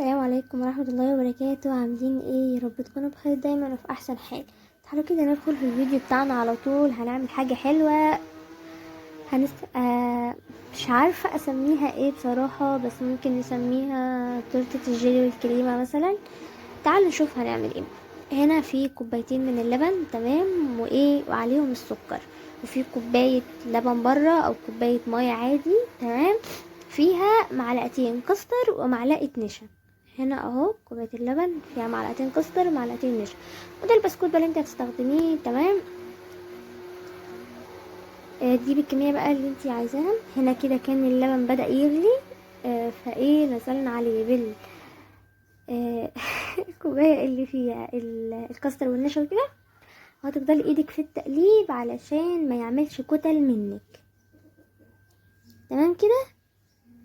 السلام عليكم ورحمة الله وبركاته. عاملين ايه؟ يا رب تكونوا بخير دايما وفي احسن حال. تعالوا كده ندخل في الفيديو بتاعنا على طول. هنعمل حاجة حلوة مش عارفة اسميها ايه بصراحة، بس ممكن نسميها تورتة الجيلي والكريمة مثلا. تعالوا نشوف هنعمل ايه. هنا في كوبايتين من اللبن، تمام، وعليهم السكر، وفي كوباية لبن بره او كوباية مية عادي، تمام، فيها معلقتين كستر ومعلقة نشا. هنا اهو كوبايه اللبن فيها معلقتين كستر ومعلقتين نشا، وده البسكوت بقى اللي انت هتستخدميه، تمام. تجيبي الكميه بقى اللي انت عايزاها. هنا كده كان اللبن بدأ يغلي، نزلنا عليه بال الكوبايه اللي فيها الكستر والنشا وكده. وهتفضلي ايدك في التقليب علشان ما يعملش كتل منك، تمام كده.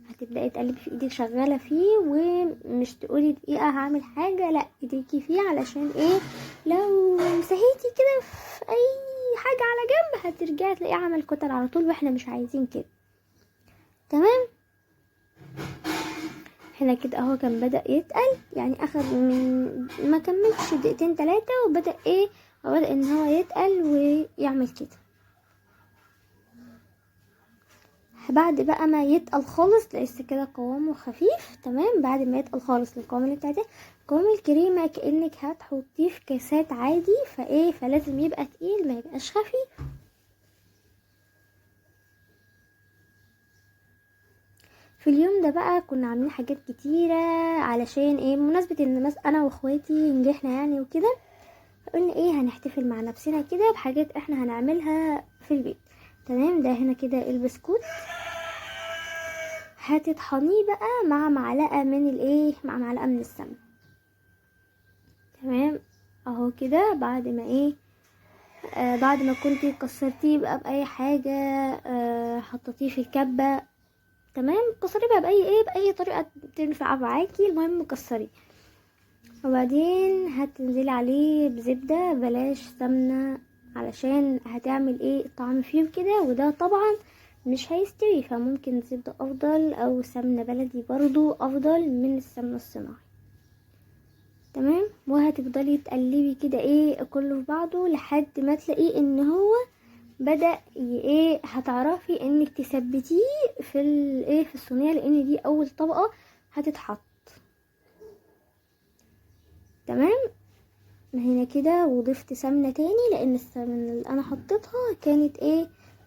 هتبداي تقلبي في ايدك، شغاله فيه، ومش تقولي دقيقه هعمل حاجه، لا، ايديكي فيه علشان ايه؟ لو سهيتي كده في اي حاجه على جنب هترجعي تلاقيه عمل كتل على طول، واحنا مش عايزين كده، تمام. هنا كده اهو كان بدأ يتقل، يعني اخد من ما كملش دقيقتين 3 وبدأ وبدأ ان هو يتقل ويعمل كده. بعد بقى ما يتقل خالص، لسه كده قوامه خفيف، تمام. بعد ما يتقل خالص للقوام اللي بتاعتي، قوام الكريمه كأنك هتحطيه في كاسات عادي، فلازم يبقى تقيل، ما يبقاش خفيف. في اليوم ده بقى كنا عاملين حاجات كتيره علشان بمناسبه ان انا واخواتي نجحنا يعني وكده. قلنا هنحتفل مع نفسنا كده بحاجات احنا هنعملها في البيت، تمام. ده هنا كده البسكوت، هتطحنيه بقى مع معلقه من السمنه، تمام. اهو كده بعد ما بعد ما كنتي كسرتيه بقى باي حاجه، حطيتيه في الكبه، تمام. كسريه بقى باي طريقه تنفع معاكي، المهم كسريه. وبعدين هتنزلي عليه بزبده، بلاش سمنه، علشان هتعمل طعم فيه كده، وده طبعا مش هيستوي، فممكن زبده افضل، او سمنه بلدي برضو افضل من السمنه الصناعي، تمام. وهتفضلي تقلبي كده كله في بعضه لحد ما تلاقيه ان هو بدأ هتعرفي انك تثبتيه في الصينيه، لان دي اول طبقه هتتحط، تمام. هنا كده وضفت سمنه تاني، لان السمنه اللي انا حطيتها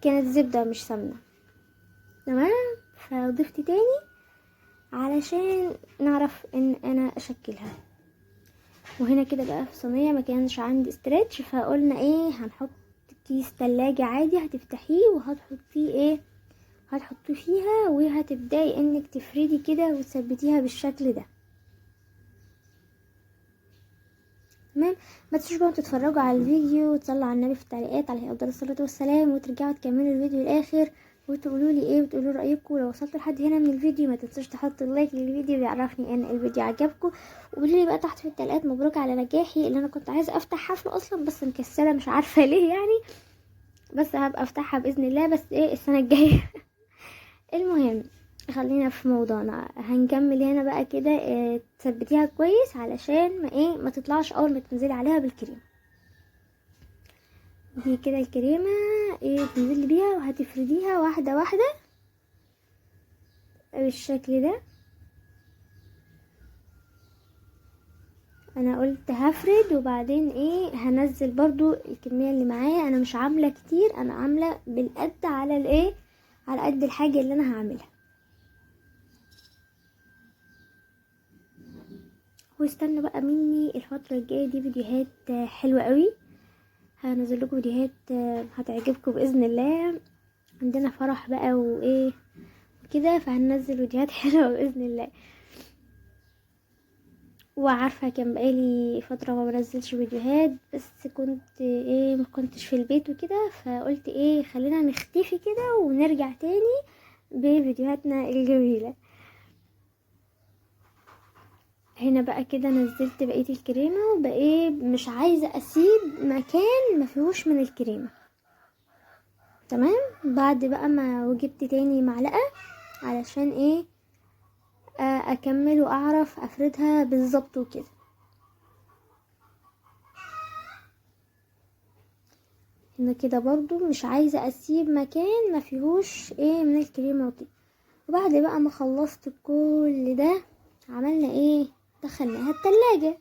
كانت زبده مش سمنه، تمام. فضفت تاني علشان نعرف ان انا اشكلها. وهنا كده بقى في صينيه ما كانش عندي استرتش، فقلنا هنحط كيس تلاجة عادي، هتفتحيه وهتحطيه هتحطيه فيها، وهتبداي انك تفردي كده وتثبتيها بالشكل ده، تمام. ما تنسوش بقى تتفرجوا على الفيديو وتصلوا على النبي في التعليقات عليه افضل الصلاه والسلام، وترجعوا تكملوا الفيديو الاخر وتقولوا لي وتقولوا رايكم. لو وصلتوا لحد هنا من الفيديو ما تنسوش تحطوا اللايك للفيديو، بيعرفني ان الفيديو عجبكم. وقولوا لي بقى تحت في التعليقات مبروك على نجاحي، اللي انا كنت عايزه افتح حفله اصلا بس مكسله، مش عارفه ليه يعني، بس هبقى افتحها باذن الله، بس السنه الجايه. المهم خلينا في موضوعنا. هنكمل هنا بقى كده، تثبتيها كويس علشان ما تطلعش اول ما تنزلي عليها بالكريم. دي كده الكريمه تنزلي بيها وهتفرديها واحده واحده بالشكل ده. انا قلت هفرد وبعدين هنزل برضو الكميه اللي معايا، انا مش عامله كتير، انا عامله بالقد على على قد الحاجه اللي انا هعملها. واستنوا بقى مني الفتره الجايه دي فيديوهات حلوه قوي، هنزل لكم فيديوهات هتعجبكم باذن الله. عندنا فرح بقى وكده، فهننزل فيديوهات حلوه باذن الله. وعارفه كان بقالي فتره ما بنزلش فيديوهات، بس كنت ما كنتش في البيت وكده، فقلت خلينا نختفي كده ونرجع تاني بفيديوهاتنا الجميله. هنا بقى كده نزلت بقيه الكريمه، وبقى مش عايزه اسيب مكان ما فيهوش من الكريمه، تمام. بعد بقى ما وجبت تاني معلقه علشان اكمل واعرف افردها بالظبط وكده. هنا كده برضو مش عايزة اسيب مكان ما فيهوش ايه من الكريمة وكده. وبعد بقى ما خلصت كل ده عملنا ايه؟ دخلناها التلاجة.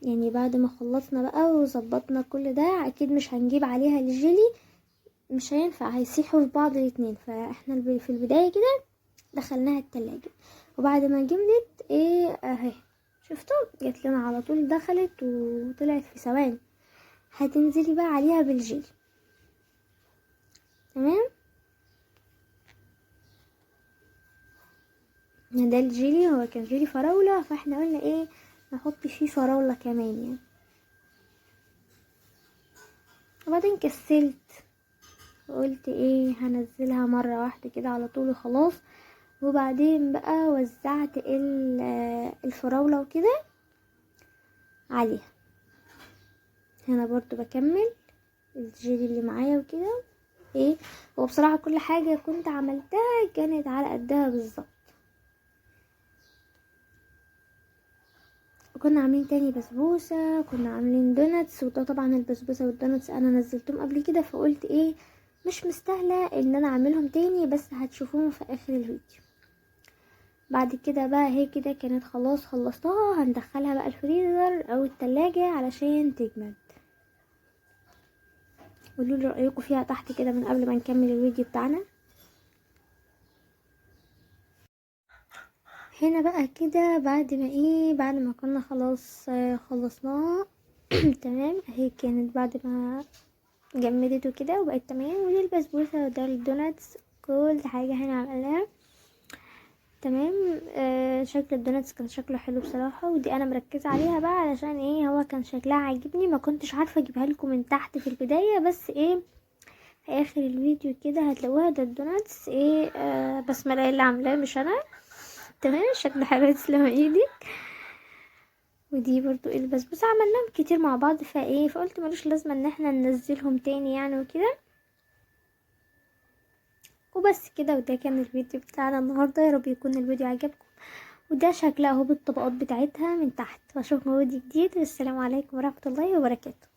يعني بعد ما خلصنا بقى وظبطنا كل ده اكيد مش هنجيب عليها الجيلي، مش هينفع، هيسيحوا في بعض الاتنين. فاحنا في البداية كده دخلناها التلاجة. وبعد ما جمدت ايه اهي شفتوا جت لنا على طول، دخلت وطلعت في ثواني. هتنزلي بقى عليها بالجيلي. تمام، ده الجيلي هو كان جيلي فراولة، فاحنا قلنا ايه نحط فيه فراولة كمان يعني. وبعدين كسلت وقلت ايه هنزلها مرة واحدة كده على طول وخلاص. وبعدين بقى وزعت الفراولة وكده عليها. هنا برضو بكمل الجيلي اللي معايا وكده ايه. وبصراحة كل حاجة كنت عملتها كانت على قدها بالظبط. وكنا عاملين تاني بسبوسة، كنا عاملين دوناتس. وده طبعا البسبوسة والدوناتس انا نزلتهم قبل كده، فقلت ايه مش مستاهلة ان انا اعملهم تاني، بس هتشوفوهم في اخر الفيديو. بعد كده بقى هي كده كانت خلاص خلصتها، هندخلها بقى الفريزر او التلاجة علشان تجمد. قولوا لي رايكم فيها تحت كده من قبل ما نكمل الفيديو بتاعنا. هنا بقى كده بعد ما كنا خلاص خلصناها تمام. اهي كانت بعد ما جمدت وكده وبقت تمام. ودي البسبوسه وده الدوناتس، كل حاجه هنا عملناها تمام. شكل الدوناتس كان شكله حلو بصراحه، ودي انا مركزه عليها بقى علشان ايه هو كان شكلها عاجبني. ما كنتش عارفه اجيبها لكم من تحت في البدايه، بس ايه في اخر الفيديو كده هتلاقوها. ده الدوناتس ايه بسمله اللي عاملاه مش انا. تمام، شكله حلو تسلم ايدك. ودي برضو البسبوسه عملناهم كتير مع بعض فقلت ملوش لازمه ان احنا ننزلهم تاني يعني وكده. وبس كده، وده كان الفيديو بتاعنا النهارده. يا رب يكون الفيديو عجبكم. وده شكلها اهو بالطبقات بتاعتها من تحت. واشوفكم فيديو جديد، والسلام عليكم ورحمه الله وبركاته.